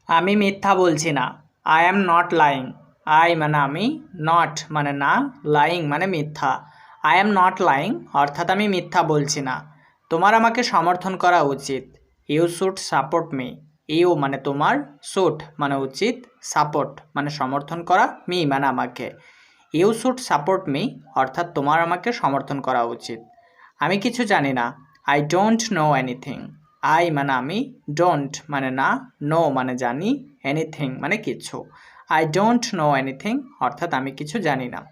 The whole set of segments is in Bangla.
আমি মিথ্যা বলছি না। I am not lying. I মানে আমি, নট মানে না, লাইং মানে মিথ্যা। আই অ্যাম নট লাইং অর্থাৎ আমি মিথ্যা বলছি না। তোমার আমাকে সমর্থন করা উচিত। You should support me. You মানে তোমার, শুড মানে উচিত, সাপোর্ট মানে সমর্থন করা, মি মানে আমাকে। ইউ শুড সাপোর্ট মি অর্থাৎ তোমার আমাকে সমর্থন করা উচিত। আমি কিছু জানি না। I don't know anything. I মানে আমি, ডোন্ট মানে না, নো মানে জানি, এনিথিং মানে কিছু। আই ডোন্ট নো এনিথিং অর্থাৎ আমি কিছু জানি না।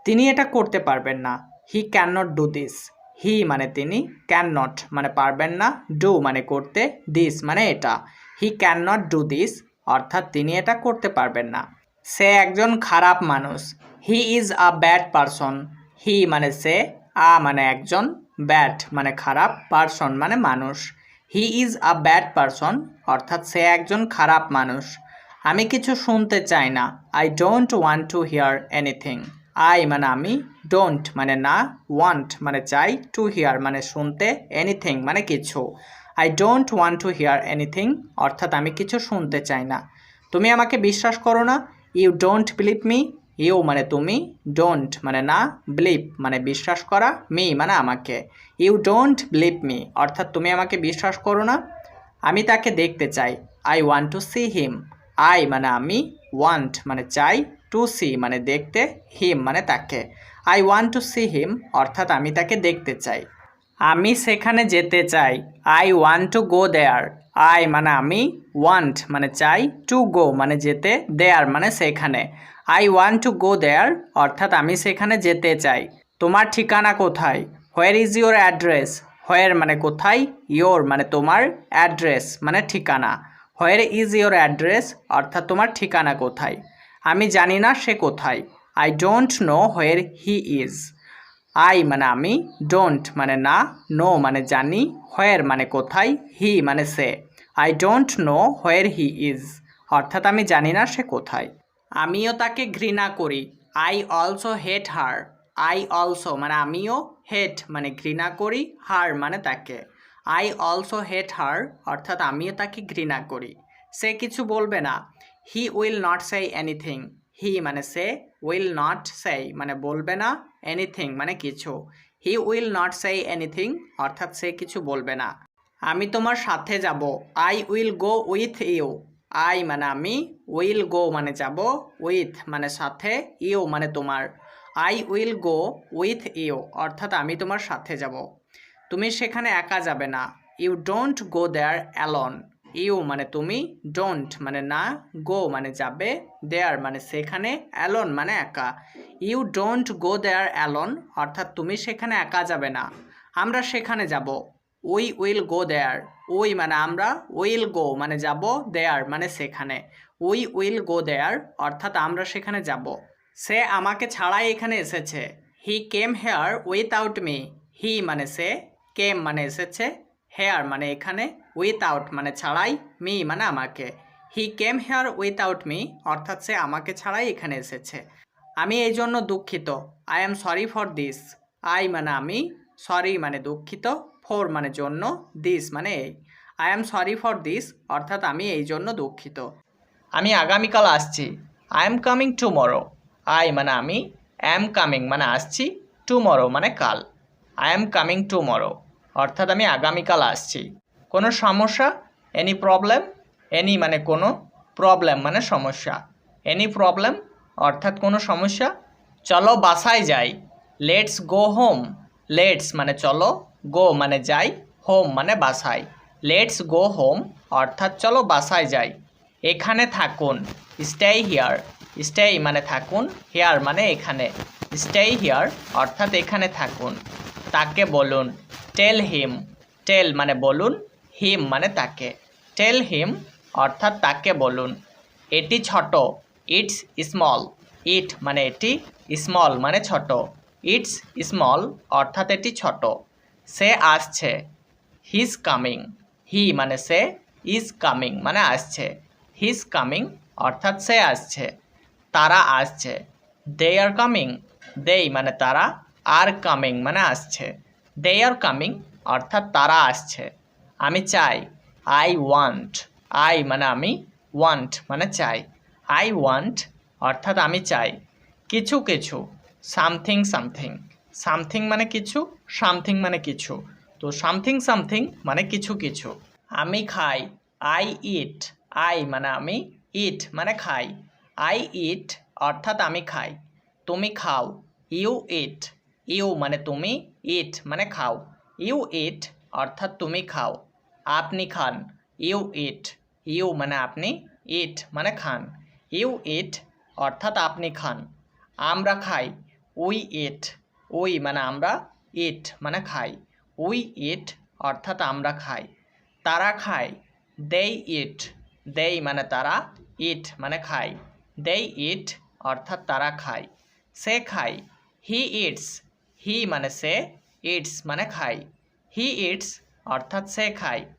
তিনি এটা করতে পারবেন না। He can not do this. He মানে তিনি, ক্যান নট মানে পারবেন না, ডু মানে করতে, দিস মানে এটা। হি ক্যান নট ডু দিস অর্থাৎ তিনি এটা করতে পারবেন না। সে একজন খারাপ মানুষ। He is a bad person. He মানে সে, আ মানে একজন, ব্যাড মানে খারাপ, পারসন মানে মানুষ। He is a bad person অর্থাৎ সে একজন খারাপ মানুষ। আমি কিছু শুনতে চাই না। I don't want to here anything. I মানে আমি, ডোন্ট মানে না, ওয়ান্ট মানে চাই, টু হিয়ার মানে শুনতে, এনিথিং মানে কিছু। I don't want to here anything অর্থাৎ আমি কিছু শুনতে চাই না। তুমি আমাকে বিশ্বাস করো না। You don't believe me. You মানে তুমি, ডোন্ট মানে না, বিলিভ মানে বিশ্বাস করা, মি মানে আমাকে। ইউ ডোন্ট বিলিভ মি অর্থাৎ তুমি আমাকে বিশ্বাস করো না। আমি তাকে দেখতে চাই। I want to see him. I মানে আমি, ওয়ান্ট মানে চাই, টু সি মানে দেখতে, হিম মানে তাকে। I want to see him অর্থাৎ আমি তাকে দেখতে চাই। আমি সেখানে যেতে চাই। I want to go there. I মানে আমি, ওয়ান্ট মানে চাই, টু গো মানে যেতে, দেয়ার মানে সেখানে। I want to go there অর্থাৎ আমি সেখানে যেতে চাই। তোমার ঠিকানা কোথায়? Where is your address? Where মানে কোথায়, ইয়োর মানে তোমার, অ্যাড্রেস মানে ঠিকানা। হোয়ার ইজ ইয়োর অ্যাড্রেস অর্থাৎ তোমার ঠিকানা কোথায়। আমি জানি না সে কোথায়। I don't know where he is. I মানে আমি, ডোন্ট মানে না, নো মানে জানি, হোয়ার মানে কোথায়, হি মানে সে। I don't know where he is অর্থাৎ আমি জানি না সে কোথায়। আমিও তাকে ঘৃণা করি। I also hate her. I also মানে আমিও, হেট মানে ঘৃণা করি, হার মানে তাকে। আই অলসো হেট হার অর্থাৎ আমিও তাকে ঘৃণা করি। সে কিছু বলবে না। He will not say anything. He মানে সে, উইল নট সে মানে বলবে না, এনিথিং মানে কিছু। He will not say anything অর্থাৎ সে কিছু বলবে না। আমি তোমার সাথে যাব। I will go with you. I মানে আমি, উইল গো মানে যাব, উইথ মানে সাথে, ইউ মানে তোমার। I will go with you অর্থাৎ আমি তোমার সাথে যাব। তুমি সেখানে একা যাবে না। You don't go there alone. You মানে তুমি, ডোন্ট মানে না, গো মানে যাবে, দেয়ার মানে সেখানে, অ্যালন মানে একা। You don't go there alone অর্থাৎ তুমি সেখানে একা যাবে না। আমরা সেখানে যাব। We will go there. We মানে আমরা, উইল গো মানে যাব, দেয়ার মানে সেখানে। উই উইল গো দেয়ার অর্থাৎ আমরা সেখানে যাব। সে আমাকে ছাড়াই এখানে এসেছে। হি কেম হেয়ার উইথআউট মি। হি মানে সে, কেম মানে এসেছে, হেয়ার মানে এখানে, উইথআউট মানে ছাড়াই, মি মানে আমাকে। হি কেম হেয়ার উইথআউট মি অর্থাৎ সে আমাকে ছাড়াই এখানে এসেছে। আমি এই জন্য দুঃখিত। I am sorry for this. I মানে আমি, সরি মানে দুঃখিত, ফর মানে জন্য, দিস মানে এই। I am sorry for this অর্থাৎ আমি এই জন্য দুঃখিত। আমি আগামীকাল আসছি। I am coming tomorrow. I মানে আমি, অ্যাম কামিং মানে আসছি, টুমরো মানে কাল। আই এম কামিং টুমরো অর্থাৎ আমি আগামীকাল আসছি। কোনো সমস্যা? Any problem? এনি মানে কোনো, প্রবলেম মানে সমস্যা। এনি প্রবলেম অর্থাৎ কোনো সমস্যা? চলো বাসায় যাই। Let's go home. লেটস মানে চলো, গো মানে যাই, হোম মানে বাসায়। লেটস গো হোম অর্থাৎ চলো বাসায় যাই। এখানে থাকুন। Stay here. স্টে মানে থাকুন, হিয়ার মানে এখানে। স্টে হিয়ার অর্থাৎ এখানে থাকুন। তাকে বলুন। টেল হিম। টেল মানে বলুন, হিম মানে তাকে। টেল হিম অর্থাৎ তাকে বলুন। এটি ছোট। It's small. ইট মানে এটি, স্মল মানে ছোট। ইটস স্মল অর্থাৎ এটি ছোট। সে আসছে। His coming. হি মানে সে, ইজ কামিং মানে আসছে। হিজ কামিং অর্থাৎ সে আসছে। তারা আসছে। দে আর কামিং। দেই মানে তারা, আর কামিং মানে আসছে। দে আর কামিং অর্থাৎ তারা আসছে। আমি চাই। I want. আই মানে আমি, ওয়ান্ট মানে চাই। আই ওয়ান্ট অর্থাৎ আমি চাই। কিছু কিছু, সামথিং সামথিং। সামথিং মানে কিছু, সামথিং মানে কিছু। তো সামথিং সামথিং মানে কিছু কিছু। আমি খাই, আই ইট। আই মানে আমি, ইট মানে খাই। আই ইট অর্থাৎ আমি খাই। তুমি খাও, ইউ ইট। ইউ মানে তুমি, ইট মানে খাও। ইউ ইট অর্থাৎ তুমি খাও। আপনি খান, ইউ ইট। ইউ মানে আপনি, ইট মানে খান। ইউ ইট অর্থাৎ আপনি খান। আমরা খাই, উই ইট। উই মানে আমরা, ইট মানে খাই। উই ইট অর্থাৎ আমরা খাই। তারা খায়, দেই ইট। দেই মানে তারা, ইট মানে খায়। দেই ইট অর্থাৎ তারা খায়। সে খায়, হি ইটস। হি মানে সে, ইটস মানে খায়। হি ইটস অর্থাৎ সে খায়।